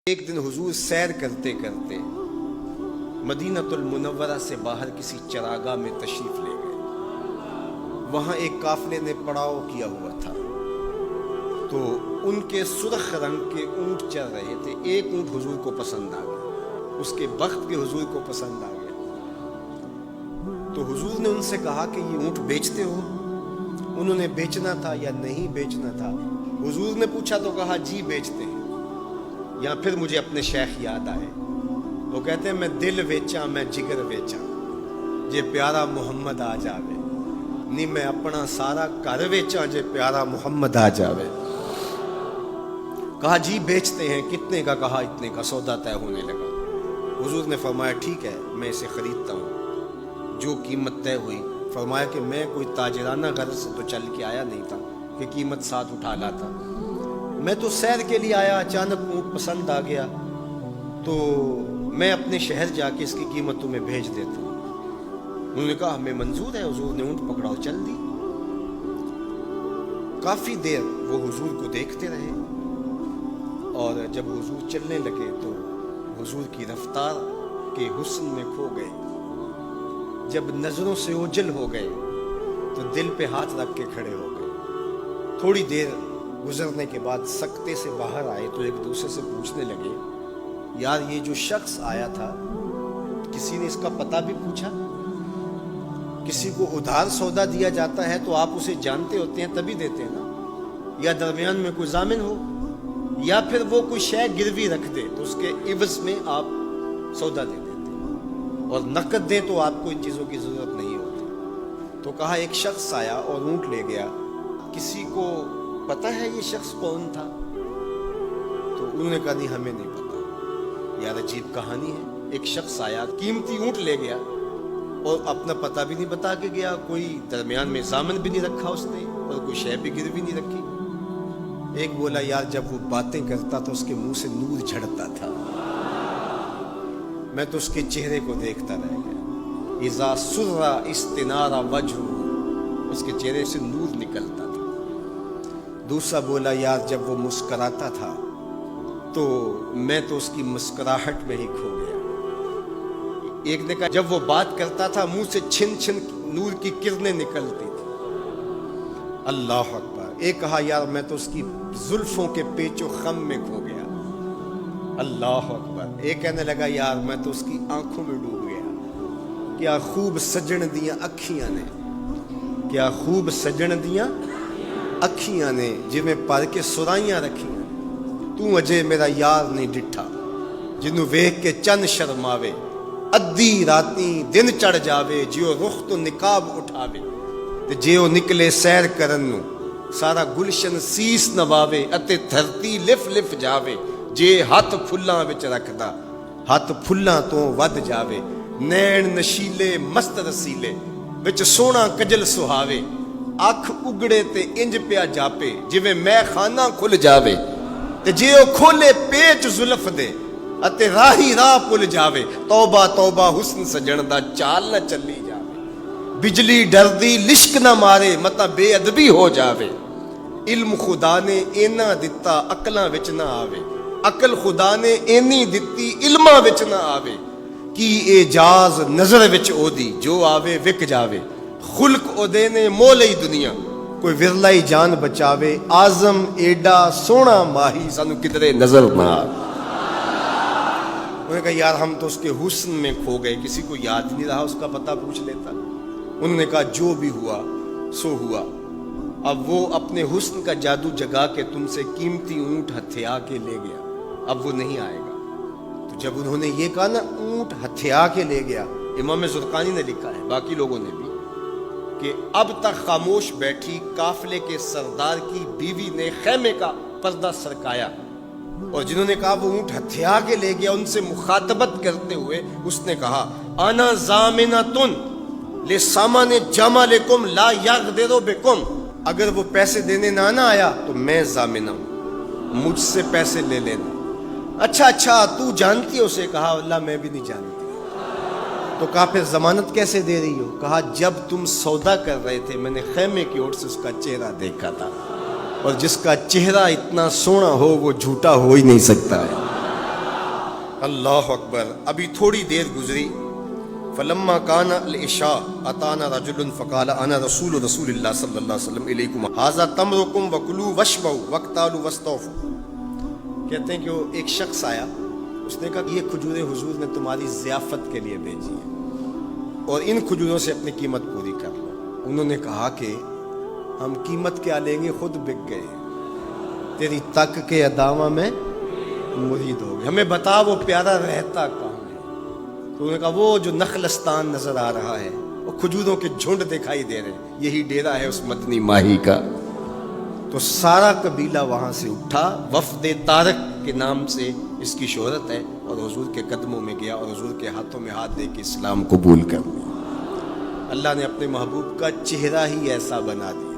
ایک دن حضور سیر کرتے کرتے مدینۃ المنورہ سے باہر کسی چراگاہ میں تشریف لے گئے۔ وہاں ایک قافلے نے پڑاؤ کیا ہوا تھا، تو ان کے سرخ رنگ کے اونٹ چل رہے تھے۔ ایک اونٹ حضور کو پسند آ گیا، اس کے بخت کے حضور کو پسند آ گیا۔ تو حضور نے ان سے کہا کہ یہ اونٹ بیچتے ہو؟ انہوں نے بیچنا تھا یا نہیں بیچنا تھا؟ حضور نے پوچھا تو کہا جی بیچتے ہیں۔ یا پھر مجھے اپنے شیخ یاد آئے، وہ کہتے ہیں میں دل ویچا میں جگر ویچا جے پیارا محمد آ جاوے، نہیں میں اپنا سارا گھر ویچا جے پیارا محمد آ جاوے۔ کہا جی بیچتے ہیں، کتنے کا؟ کہا اتنے کا۔ سودا طے ہونے لگا۔ حضور نے فرمایا ٹھیک ہے میں اسے خریدتا ہوں۔ جو قیمت طے ہوئی، فرمایا کہ میں کوئی تاجرانہ غرض سے تو چل کے آیا نہیں تھا کہ قیمت ساتھ اٹھا لاتا، میں تو سیر کے لیے آیا، اچانک اونٹ پسند آ گیا تو میں اپنے شہر جا کے اس کی قیمت تمہیں بھیج دیتا ہوں۔ انہوں نے کہا ہمیں منظور ہے۔ حضور نے اونٹ پکڑا اور چل دی۔ کافی دیر وہ حضور کو دیکھتے رہے، اور جب حضور چلنے لگے تو حضور کی رفتار کے حسن میں کھو گئے۔ جب نظروں سے اوجھل ہو گئے تو دل پہ ہاتھ رکھ کے کھڑے ہو گئے۔ تھوڑی دیر گزرنے کے بعد سکتے سے باہر آئے تو ایک دوسرے سے پوچھنے لگے یار یہ جو شخص آیا تھا کسی نے اس کا پتہ بھی پوچھا؟ کسی کو ادھار سودا دیا جاتا ہے تو آپ اسے جانتے ہوتے ہیں تبھی دیتے ہیں نا، یا درمیان میں کوئی ضامن ہو، یا پھر وہ کوئی شے گروی رکھ دے تو اس کے عوض میں آپ سودا دے دیتے ہیں، اور نقد دیں تو آپ کو ان چیزوں کی ضرورت نہیں ہوتی۔ تو کہا ایک شخص آیا اور اونٹ لے گیا، کسی کو پتہ ہے یہ شخص کون تھا؟ تو انہوں نے کہا نہیں ہمیں نہیں پتا۔ یار عجیب کہانی ہے، ایک شخص آیا قیمتی اونٹ لے گیا اور اپنا پتہ بھی نہیں بتا کے گیا، کوئی درمیان میں ضامن بھی نہیں رکھا اس نے، اور کوئی شے بھی گروی نہیں رکھی۔ ایک بولا یار جب وہ باتیں کرتا تو اس کے منہ سے نور جھڑتا تھا، میں تو اس کے چہرے کو دیکھتا رہ گیا۔ اذا سر استنار وجہ، اس کے چہرے سے نور نکلتا تھا۔ دوسرا بولا یار جب وہ مسکراتا تھا تو میں تو اس کی مسکراہٹ میں ہی کھو گیا۔ ایک نے کہا جب وہ بات کرتا تھا منہ سے چھن چھن نور کی کرنیں نکلتی تھی۔ اللہ اکبر۔ ایک کہا یار میں تو اس کی زلفوں کے پیچ و خم میں کھو گیا۔ اللہ اکبر۔ ایک کہنے لگا یار میں تو اس کی آنکھوں میں ڈوب گیا۔ کیا خوب سجن دیاں اکھیاں نے، کیا خوب سجن دیاں اکھیاں نے جویں پر کے سرائیاں رکھیاں، تو اجے میرا یار نہیں ڈٹھا جنوں ویکھ کے چن شرماوے، ادھی راتیں دن چڑھ جاوے جیو رخ تو نقاب اٹھاوے، تے جیو نکلے سیر کرن نو سارا گلشن سیس نواوے، اتے دھرتی لف لف جاوے جے ہاتھ پھلاں وچ رکھدا ہاتھ پھلاں تو ود جاوے، نین نشیلے مست رسیلے وچ سونا کجل سہاوے، اکھ اگڑے تے انج پیا جاپے جویں میں خانہ کھل جاوے، تے جے او کھولے پیچ زلف دے اتے راہی راہ پل جاوے، توبہ توبہ حسن سجن دا چال نہ چلی جاوے، بجلی ڈردی لشک نہ مارے متا بے ادبی ہو جاوے، علم خدا نے اینا دتا عقلاں وچ نہ آوے، عقل خدا نے اینی دتی علماں وچ نہ آوے، کی اعجاز نظر وچ او دی جو آوے وک جاوے، خلق او دے نے مولئی دنیا کوئی ورلائی جان بچاوے، آزم ایڈا سونا ماہی سانو کدرے نظر نہ آوے۔ انہوں نے کہا یار ہم تو اس کے حسن میں کھو گئے، کسی کو یاد نہیں رہا اس کا پتہ پوچھ لیتا۔ انہوں نے کہا جو بھی ہوا سو ہوا، اب وہ اپنے حسن کا جادو جگا کے تم سے قیمتی اونٹ ہتھیا کے لے گیا، اب وہ نہیں آئے گا۔ تو جب انہوں نے یہ کہا نا اونٹ ہتھیا کے لے گیا، امام زرقانی نے لکھا ہے باقی لوگوں نے بھی کہ اب تک خاموش بیٹھی قافلے کے سردار کی بیوی نے خیمے کا پردہ سرکایا، اور جنہوں نے کہا وہ اونٹ ہتھیا کے لے گیا ان سے مخاطبت کرتے ہوئے اس نے کہا انا ضامنۃ لسامان جمالکم لا یغدر بکم، اگر وہ پیسے دینے نہ آیا تو میں ضامنہ ہوں، مجھ سے پیسے لے لینا۔ اچھا تو جانتی ہو؟ اسے کہا اللہ میں بھی نہیں جانتی۔ تو کہا پھر ضمانت کیسے دے رہی ہو؟ کہا جب تم سودا کر رہے تھے میں نے خیمے کی اوٹ سے اس کا چہرہ دیکھا تھا، اور جس کا چہرہ اتنا سونا ہو وہ جھوٹا ہو ہی نہیں سکتا ہے۔ اللہ اکبر. ابھی تھوڑی دیر گزری. فلما کان العشاء اتانا رجل فقال انا رسول اللہ صلی اللہ علیہ وسلم الیکم ھذا تمرکم وکلوا واشبعوا واقتالوا واستوفوا. کہتے ہیں کہ وہ ایک شخص آیا, اس نے کہا کہ یہ کھجوریں حضور نے تمہاری ضیافت کے لیے بھیجی ہیں اور ان کھجوروں سے اپنی قیمت پوری کر لو. انہوں نے کہا کہ ہم قیمت کیا لیں گے, خود بک گئے, تیری تک کے ادامہ میں مرید ہو گئے, ہمیں بتا وہ پیارا رہتا کہاں ہے. تو انہوں نے کہا وہ جو نخلستان نظر آ رہا ہے, وہ کھجوروں کے جھنڈ دکھائی دے رہے ہیں, یہی ڈیرا ہے اس مدنی ماہی کا. تو سارا قبیلہ وہاں سے اٹھا, وفد طارق کے نام سے اس کی شہرت ہے, اور حضور کے قدموں میں گیا اور حضور کے ہاتھوں میں ہاتھ دے کے اسلام قبول کر لیا. اللہ نے اپنے محبوب کا چہرہ ہی ایسا بنا دیا.